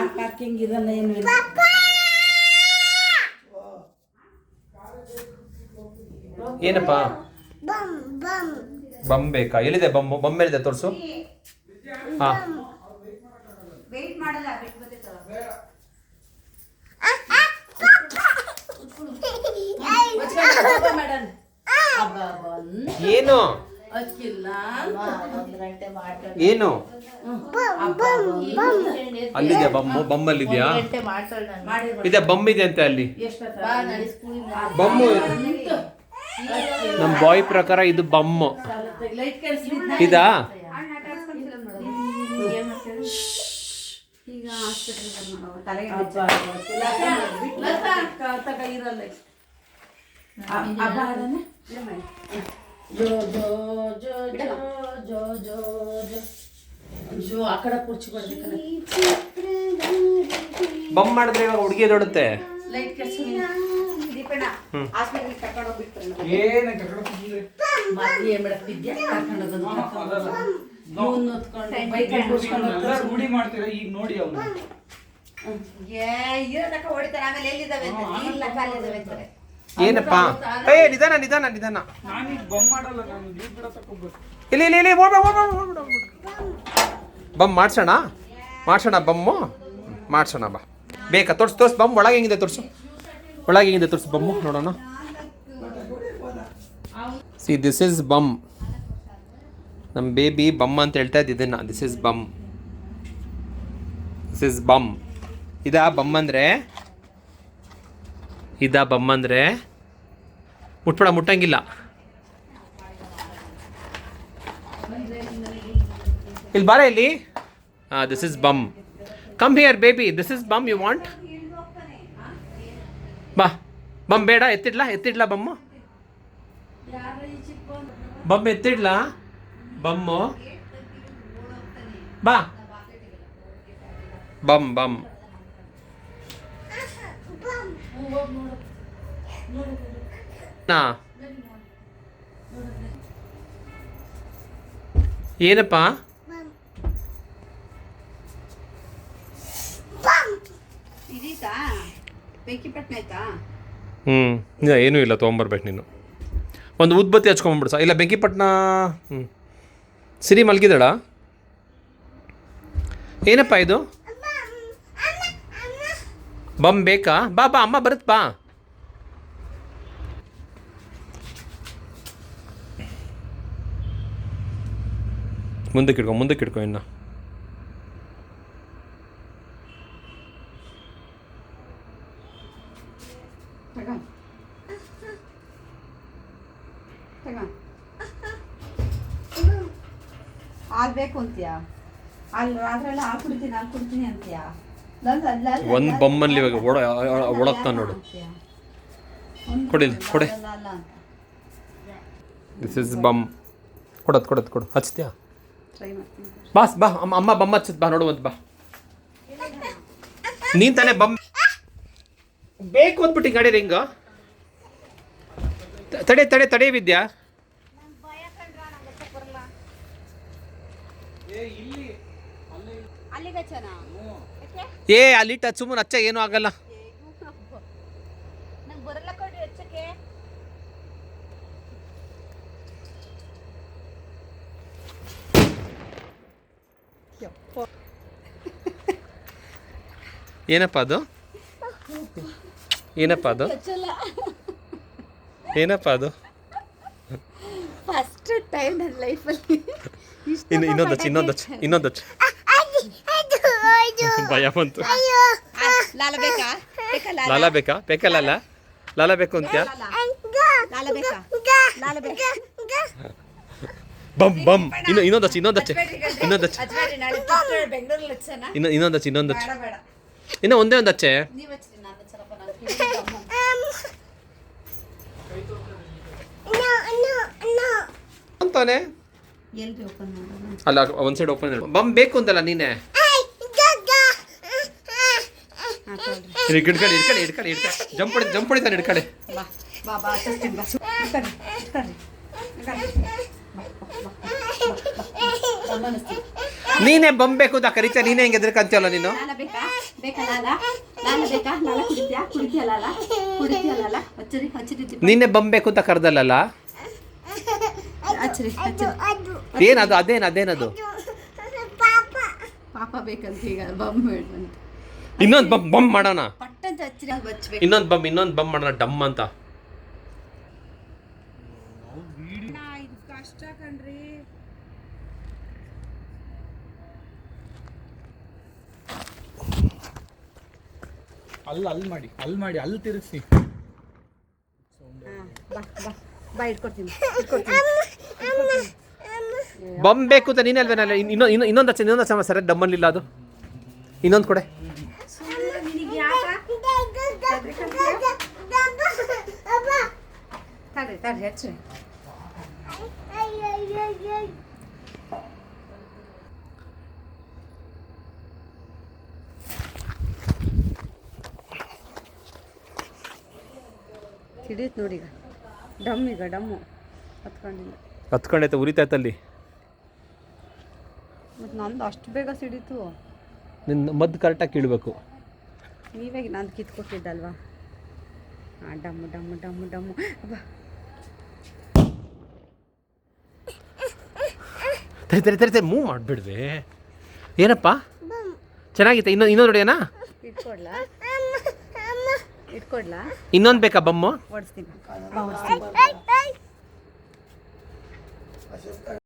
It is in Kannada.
ಕಾರ್ ಪಾರ್ಕಿಂಗ್ ಇರಲ್ಲ ಏನು ಇಲ್ಲ. ಏನಪ್ಪ ಬಮ್ ಬೇಕಾ? ಎಲ್ಲಿದೆ ಬಮ್? ಬಮ್ ಎಲ್ಲಿದೆ ತೋರಿಸು. ಹಾ ಏನು ಏನು ಅಲ್ಲಿದೆ ಬಮ್ಮು? ಬಮ್ ಅಲ್ಲಿದ್ಯಾ? ಇದೆ ಬಮ್ ಇದೆ ಅಂತ ಅಲ್ಲಿ ಬಮ್ಮು. ನಮ್ ಬಾಯ್ ಪ್ರಕಾರ ಇದು ಬಮ್ಮು ಇದಾ? ಬಮ್ ಮಾಡಿದ್ರೆ ಇವಾಗ ಹುಡುಗಿ ಎದೊಡುತ್ತೆ. ಏನಪ್ಪ? ನಿಧಾನ ನಿಧಾನ ನಿಧಾನ. ಇಲ್ಲಿ ಇಲ್ಲಿ ಇಲ್ಲಿ ಬಮ್ ಮಾಡ್ಸೋಣ ಮಾಡ್ಸೋಣ ಬಮ್ಮು ಮಾಡ್ಸೋಣ ಬಾ. ಬೇಕಾ? ತೋರ್ಸು ತೋರ್ಸು ಬಮ್ ಒಳಗೆ ಹೆಂಗಿದೆ ತೋರಿಸು. ಒಳಗೆ ಹೆಂಗಿದೆ ತೋರಿಸು ಬಮ್ಮು ನೋಡೋಣ. See this is bum. ನಮ್ಮ ಬೇಬಿ ಬಮ್ ಅಂತ ಹೇಳ್ತಾ ಇದ್ದ ಇದನ್ನ. This is bum. This is bum. ಇದಾ ಬಮ್ ಅಂದರೆ? ಇದಾ ಬಮ್ ಅಂದರೆ? ಮುಟ್ಬೇಡ, ಮುಟ್ಟಂಗಿಲ್ಲ. ಇಲ್ಲಿ ಬಾರ ಇಲ್ಲಿ. ಹಾಂ this is bum. Come here baby. This is bum. You want? ಬಾ. ಬಮ್ ಬೇಡ? ಎತ್ತಿಡ್ಲಾ ಬಮ್ಮು? ಬಮ್ ಎತ್ತಿಡ್ಲಾ ಬಮ್ಮು? ಬಾ. ಬಮ್ ಬಮ್ ನಾ ಏನಪ್ಪ? ಏನೂ ಇಲ್ಲ, ತೊಗೊಂಬರ್ಬೇಕು ನೀನು. ಒಂದು ಉದ್ಬತ್ತಿ ಹಚ್ಕೊಂಡ್ಬಿಡ್ಸ. ಇಲ್ಲ ಬೆಂಕಿಪಟ್ಟಣ. ಸಿರಿ ಮಲ್ಗಿದಳ? ಏನಪ್ಪ ಇದು? ಬಮ್ ಬೇಕಾ? ಬಾ ಬಾ, ಅಮ್ಮ ಬರುತ್ತೆ ಬಾ. ಮುಂದಕ್ಕೆ ಇಡ್ಕೊ ಇನ್ನು. ಹಾಲು ಬೇಕು ಅಂತೀಯಾ? ಅದ್ರೆಲ್ಲ ಹಾಲು ಕುಡ್ತೀನಿ ಅಂತೀಯಾ? ಒಂದು ಬಮ್ಮಲ್ಲಿ ಇವಾಗ ಒಳಗ್ತಾ ನೋಡು. ಕೊಡಿ. This is bum. ಕೊಡು. ಹಚ್ತೀಯಾ? ಬಾಸ್ ಬಾ. ಅಮ್ಮ ಬಮ್ಮ ಹಚ್ಚತ್ ಬಾ. ನೋಡುವಂತ ಬಾ. ನೀನ್ ತಾನೇ ಬಮ್ ಬೇಕು ಅಂದ್ಬಿಟ್ಟು ಗಾಡಿ ರಿಂಗ. ತಡೆ ವಿದ್ಯಾ. ಅಲ್ಲಿ ಟಚ್ ಸುಮ್ಮನೆ ಹಚ್ಚ, ಏನೂ ಆಗಲ್ಲ. ಏನಪ್ಪ ಅದು? ಫಸ್ಟ್ ಟೈಮ್ ನನ್ನ ಲೈಫಲ್ಲಿ ಇನ್ನೊಂದಚ್ಚು ಭಯ ಬಂತು. ಲಾಲ ಬೇಕಾ? ಲಾಲ ಬೇಕು ಅಂತ್ಯಾ? ಬಮ್ ಇನ್ನೊಂದಚ್ಚು ಇನ್ನು ಒಂದೇ ಒಂದು ಹಚ್ಚೆ ಅಂತಾನೆ. ಅಲ್ಲ ಒಂದು ಸೈಡ್ ಓಪನ್ ಬಮ್ ಬೇಕು ಅಂತಲ್ಲ ನೀನೆ. ಹಿಡ್ಕಡೆ ಜಂಪ್ ಹೊಡಿತಾನೆ. ಹಿಡ್ಕಡೆ ನೀನೇ ಬಂಬೇಕು ಅಂತ ಕರಿತ ನೀನೇ ಹೆಂಗೆ ಎದ್ರಕಂತೀಯಲ್ಲ ನೀನು. ಲಾಲ ಬೇಕಾ ಬೇಕಾ ಲಾಲ ಲಾಲ ಬೇಕಾ ಲಾಲ ಕುಡಿತೀಯಾ ಲಾಲ ಹಚ್ಚರಿ ನೀನೇ ಬಂಬೇಕು ಅಂತ ಕರ್ದಲ್ಲ. ಹಚ್ಚರಿ ಏನದು ಅದೇನದು ಪಾಪ ಬೇಕಂತ ಈಗ ಬಮ್ ಬೇಡಂತ. ಇನ್ನೊಂದು ಬಮ್ ಮಾಡೋಣ. ಪಟ್ಟಂತ ಹಚ್ಚರಿ ಅದು ಹಚ್ಬೇಕು. ಇನ್ನೊಂದು ಬಮ್ ಮಾಡೋಣ ಡಮ್ ಅಂತ. ಇದು ಕಷ್ಟ ಕಣ್ರಿ. ಅಲ್ಲಿ ಮಾಡಿ ಅಲ್ಲಿ ತಿರುಗಿಸಿ. ಬಾ ಇಟ್ಕೊಡ್ತೀನಿ. ಬಮ್ ಬೇಕು ಅಂತ ನೀನೇ ಅಲ್ವೇನಲ್ಲ. ಇನ್ನೊಂದು ಸರಿ ಡಮ್ಮಲ್ಲಿಲ್ಲ ಅದು. ಇನ್ನೊಂದು ಕೊಡೆ. ತಡ್ರಿ ಹಚ್ಚರಿ. ಹಿಡಿಯುತ್ತೆ ನೋಡಿ ಈಗ ಡಮ್ಮು ಹತ್ಕೊಂಡಿಲ್ಲ. ಹತ್ಕೊಂಡೈತೆ ಉರಿತಾಯ್ತಲ್ಲಿ. ಮತ್ತು ನಂದು ಅಷ್ಟು ಬೇಗ ಸಿಡೀತು. ನಿನ್ನ ಮದ್ದು ಕರೆಕ್ಟಾಗಿ ಕೀಳಬೇಕು. ನೀವೇ ನಂದು ಕಿತ್ಕೊಟ್ಟಿದ್ದಲ್ವಾ. ಹಾಂ ಡಮ್ಮು ಅಬ್ಬಾ. ತರಿ ಮೂವ್ ಮಾಡಿಬಿಡ್ವೆ. ಏನಪ್ಪ ಚೆನ್ನಾಗಿತ್ತು. ಇನ್ನೊಂದು ಹೊಡೆಯೋಣ. ಇಟ್ಕೊಡ್ಲಾ ಇನ್ನೊಂದು ಬೇಕಾ ಬಮ್ಮು. ಓಡಿಸ್ತೀನಿ.